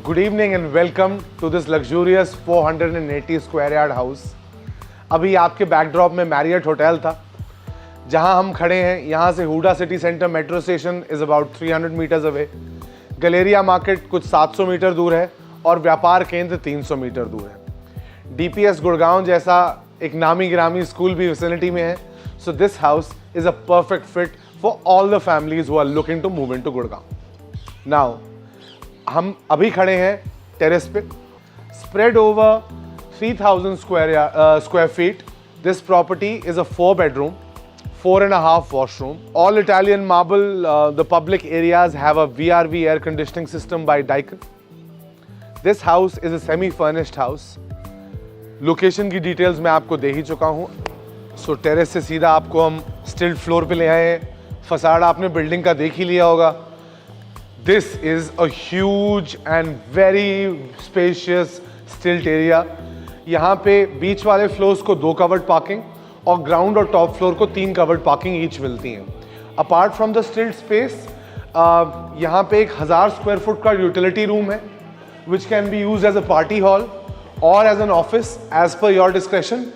Good evening and welcome to this luxurious 480 square yard house. अभी आपके backdrop में Marriott hotel था जहां हम खड़े हैं. यहां से Huda City Centre metro station is about 300 metres away. Galleria market कुछ 700 मीटर दूर है और व्यापार केंद्र 300 मीटर दूर है. DPS गुड़गांव जैसा एक नामी गिरामी स्कूल भी विसिनिटी में है. So this house is a perfect fit for all the families who are looking to move into Gurgaon. Now हम अभी खड़े हैं टेरेस पे. Spread over 3000 square feet. This property is a 4-bedroom, 4.5 washroom. All Italian marble. The public areas have a VRV air conditioning system by Daikin. This house is a semi-furnished house. Location की details मैं आपको दे ही चुका हूँ. So terrace से सीधा आपको हम stilt floor पे ले आए हैं. फसाड आपने बिल्डिंग का देख ही लिया होगा. This is a huge and very spacious stilt area. यहाँ पे बीच वाले फ्लोर्स को 2 कवर्ड पार्किंग और ग्राउंड और टॉप फ्लोर को 3 कवर्ड पार्किंग ईच मिलती हैं. Apart from the stilt space यहाँ पे एक 1000 स्क्वायर फुट का यूटिलिटी रूम है which can be use as a party hall और as an office as per your discretion.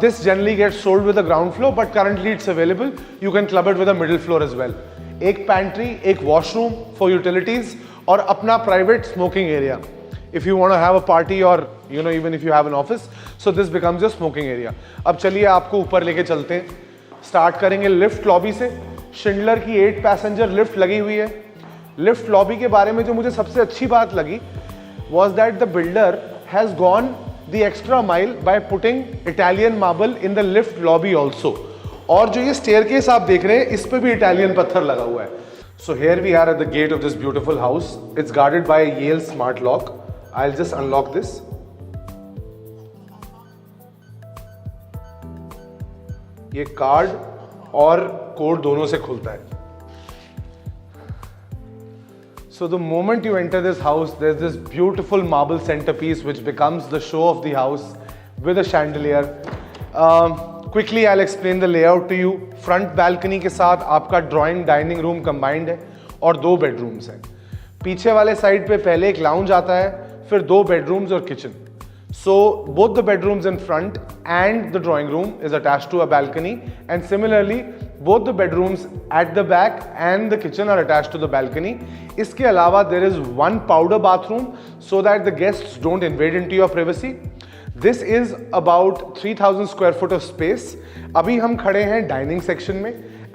This generally gets sold with the ground floor but currently it's available. You can club it with the middle floor as well. एक pantry, एक washroom for utilities और अपना private smoking area. If you want to have a party or even if you have an office, so this becomes your smoking area. अब चलिए आपको ऊपर लेके चलते हैं. स्टार्ट करेंगे लिफ्ट लॉबी से. शिंडलर की 8 पैसेंजर लिफ्ट लगी हुई है. लिफ्ट लॉबी के बारे में जो मुझे सबसे अच्छी बात लगी was that the builder has gone the extra mile by putting Italian marble in the lift lobby also. और जो ये staircase आप देख रहे हैं इस पे भी इटालियन पत्थर लगा हुआ है. So here we are at the gate of this beautiful house. It's guarded by a Yale smart lock. I'll just unlock this. ये कार्ड और कोड दोनों से खुलता है. So the moment you enter this house, there's this beautiful marble centerpiece which becomes the show of the house with a chandelier. Quickly I'll explain the layout to you. Front balcony के साथ आपका drawing dining room combined है और 2 bedrooms हैं. पीछे वाले side पे पहले एक लाउंज आता है, फिर 2 बेडरूम्स और kitchen. So both the bedrooms in front and the drawing room is attached to a balcony, and similarly both the bedrooms at the back and the kitchen are attached to the balcony. इसके अलावा there is one powder bathroom so that the guests don't invade into your privacy. This is about 3000 square foot of space. अभी हम खड़े हैं dining section में.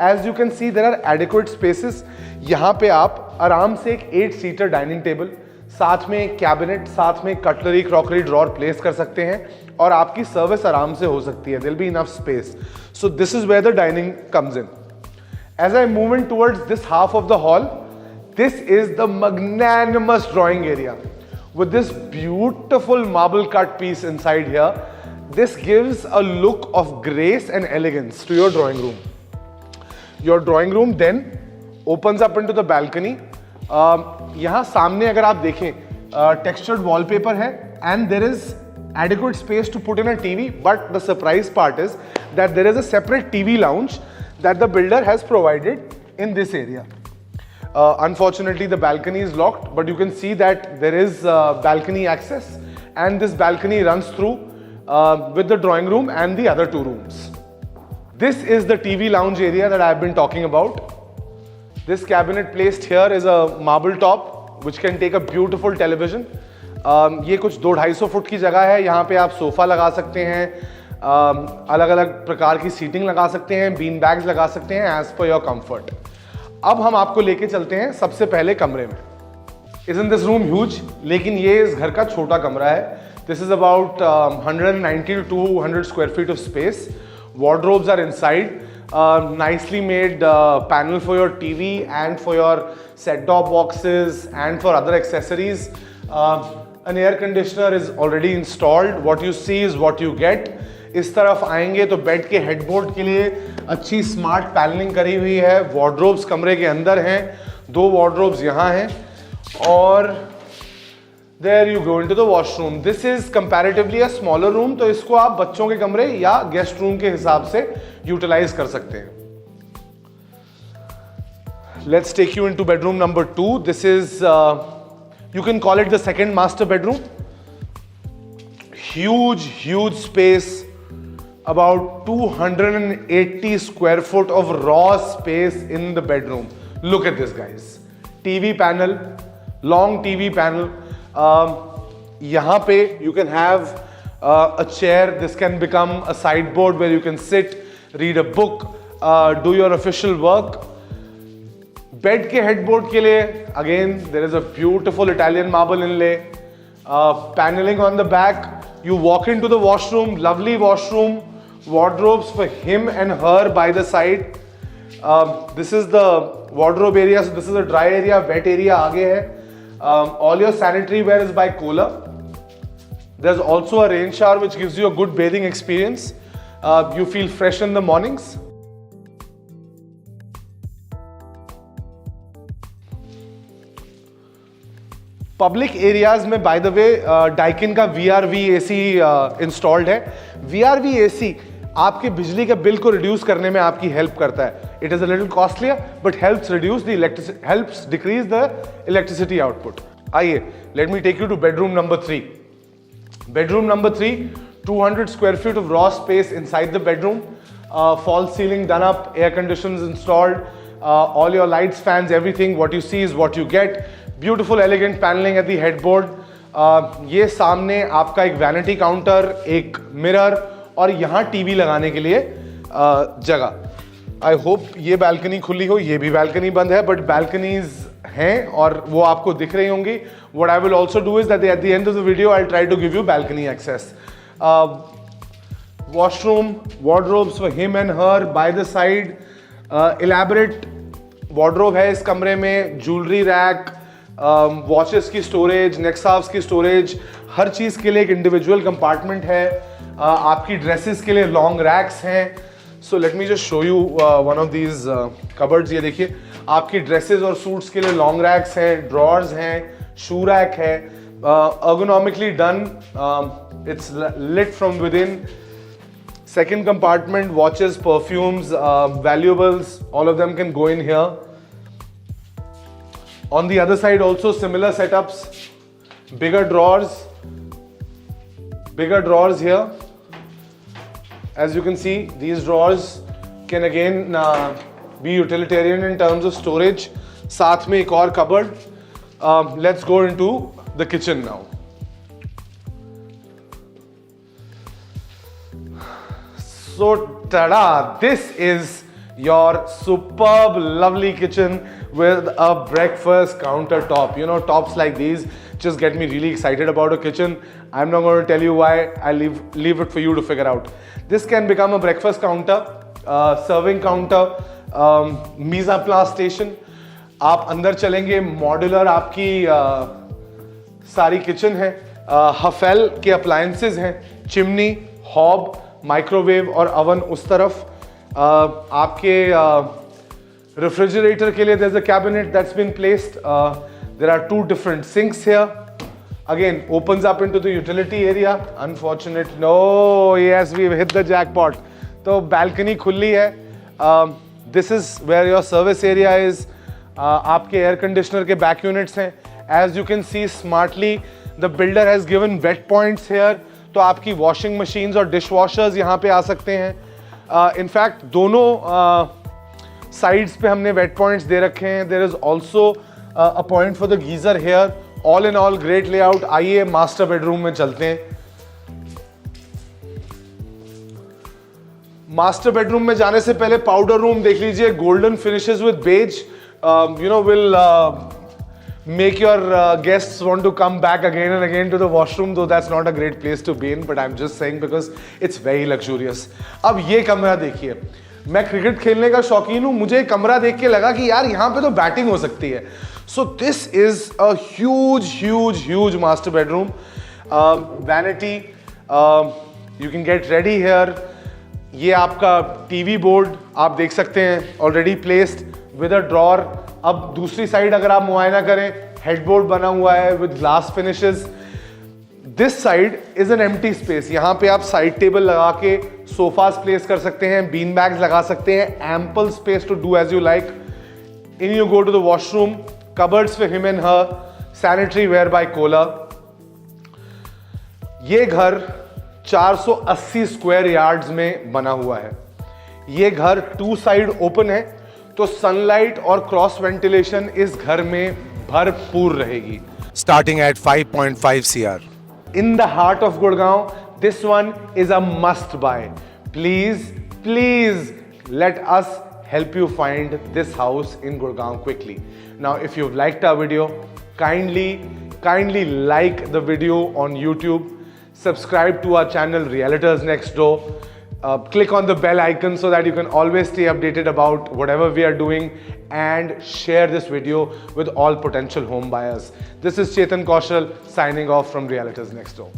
As you can see there are adequate spaces. यहाँ पे आप आराम से एक 8 सीटर डाइनिंग टेबल, साथ में एक कैबिनेट, साथ में कटलरी क्रॉकरी ड्रॉर प्लेस कर सकते हैं और आपकी सर्विस आराम से हो सकती है. There'll be enough space. So this is where the dining comes in. As I move in towards this half of the hall, this is the magnanimous drawing area with this beautiful marble cut piece inside here. This gives a look of grace and elegance to your drawing room. Your drawing room then opens up into the balcony. यहाँ सामने अगर आप देखें textured wallpaper है and there is adequate space to put in a TV, but the surprise part is that there is a separate TV lounge that the builder has provided in this area. Unfortunately the balcony is locked, but you can see that there is balcony access and this balcony runs through with the drawing room and the other 2 rooms. This is the TV lounge area that I have been talking about. This cabinet placed here is a marble top which can take a beautiful television. ये कुछ 200-250 foot की जगह है. यहाँ पे आप sofa लगा सकते हैं, अलग अलग प्रकार की सीटिंग लगा सकते हैं, बीन बैग्स लगा सकते हैं एज पर योर कंफर्ट. अब हम आपको लेके चलते हैं सबसे पहले कमरे में. Isn't this room huge? लेकिन ये इस घर का छोटा कमरा है. This is about 190 to 200 square feet of space. Wardrobes are inside. Nicely made panel for your TV and for your set-top boxes and for other accessories. An air conditioner is already installed. What you see is what you get. इस तरफ आएंगे तो bed के headboard के लिए अच्छी smart panelling करी हुई है. वार्डरोब्स कमरे के अंदर हैं. 2 वार्डरोब्स यहाँ हैं और there you go into the washroom. This is comparatively a smaller room, तो इसको आप बच्चों के कमरे या गेस्ट रूम के हिसाब से यूटिलाइज कर सकते हैं. Let's take you into bedroom number 2. This is You can call it the second master bedroom. Huge space, about 280 square foot of raw space in the bedroom. Look at this, guys. TV panel, long TV panel. Yahan pe you can have a chair. This can become a sideboard where you can sit, read a book, do your official work. Bed ke headboard ke liye, again, there is a beautiful Italian marble inlay. Paneling on the back. You walk into the washroom, lovely washroom, wardrobes for him and her by the side. This is the wardrobe area, so this is a dry area, wet area aage hai. All your sanitary ware is by Kohler. There's also a rain shower which gives you a good bathing experience. You feel fresh in the mornings. Public areas में by the way Daikin का VRV AC installed है. VRV AC आपके बिजली के bill को reduce करने में आपकी हेल्प करता है. It is a little costlier but helps decrease the electricity output. आइए, let me take you to bedroom number 3. Bedroom number 3, 200 square feet of raw space inside the bedroom. False ceiling done up, air conditions installed, all your lights, fans, everything. What you see is what you get. Beautiful elegant paneling at the headboard. ये सामने आपका एक vanity counter, एक mirror और यहाँ TV लगाने के लिए जगह. आई होप ये बालकनी खुली हो. ये भी बालकनी बंद है बट बालकनीज हैं और वो आपको दिख रही होंगी. What I will also do is that at the end of the video I'll try to give you balcony access. Washroom, wardrobes for him and her by the side. Elaborate wardrobe है इस कमरे में. Jewelry rack, watches की storage, नेक्साव्स की storage, हर चीज़ के लिए एक individual compartment है. आपकी ड्रेसेस के लिए लॉन्ग रैक्स हैं. So let me just show you one of these cupboards. ये देखिए, आपकी ड्रेसेस और सूट्स के लिए लॉन्ग रैक्स हैं, ड्रॉर्स हैं, शू रैक है. ergonomically done. It's lit from within. Second compartment, watches, perfumes, valuables, all of them can go in here. On the other side also similar setups, bigger drawers here. As you can see, these drawers can again be utilitarian in terms of storage. साथ में एक और cupboard. Let's go into the kitchen now. So tada, this is your superb lovely kitchen with a breakfast countertop. You know, tops like these just get me really excited about a kitchen. I'm not going to tell you why. I'll leave it for you to figure out. This can become a breakfast counter, serving counter, mise en place station. आप अंदर चलेंगे, modular आपकी सारी kitchen है. हफेल के appliances हैं, chimney, hob, microwave और oven उस तरफ. आपके refrigerator के लिए there's a cabinet that's been placed. There are two different sinks here. Again, opens up into the utility area. Unfortunate, no, yes, we've hit the jackpot. तो balcony खुली है. This is where your service area is. आपके air conditioner के back units हैं. As you can see smartly, the builder has given wet points here. तो आपकी washing machines और dishwashers यहाँ पे आ सकते हैं. In fact, दोनों sides पे हमने wet points दे रखे हैं. There is also a point for the geyser here. All in all, great layout. आइए master bedroom में चलते हैं. मास्टर बेडरूम में जाने से पहले पाउडर रूम देख लीजिए. Golden finishes with beige, you know, will make your guests want to come back again and again to the washroom, though that's not a great place to be in, but I'm just saying because it's very luxurious. अब ये कमरा देखिए. मैं cricket खेलने का शौकीन हूँ. मुझे कमरा देख के लगा कि यार यहाँ पे तो बैटिंग हो सकती है. So this is a huge master bedroom. Vanity, you can get ready here. ये आपका टीवी बोर्ड आप देख सकते हैं, already placed with a drawer. अब दूसरी साइड अगर आप मुआयना करें, हेडबोर्ड बना हुआ है with glass finishes. This side is an empty space. यहाँ पे आप साइड टेबल लगा के सोफास प्लेस कर सकते हैं, बीन बैग्स लगा सकते हैं. Ample space to do as you like. In you go to the washroom, cupboards for him and her, Sanitary ware by Kohler. ये घर 480 स्क्वायर यार्ड्स में बना हुआ है। ये घर 2 साइड ओपन है, तो सनलाइट और क्रॉस वेंटिलेशन इस घर में भरपूर रहेगी। Starting at 5.5 CR. In the heart of Gurgaon, this one is a must buy. Please, please let us help you find this house in Gurgaon quickly. Now, if you've liked our video, kindly like the video on YouTube, subscribe to our channel Realtors Next Door, click on the bell icon so that you can always stay updated about whatever we are doing, and share this video with all potential home buyers. This is Chetan Kaushal signing off from Realtors Next Door.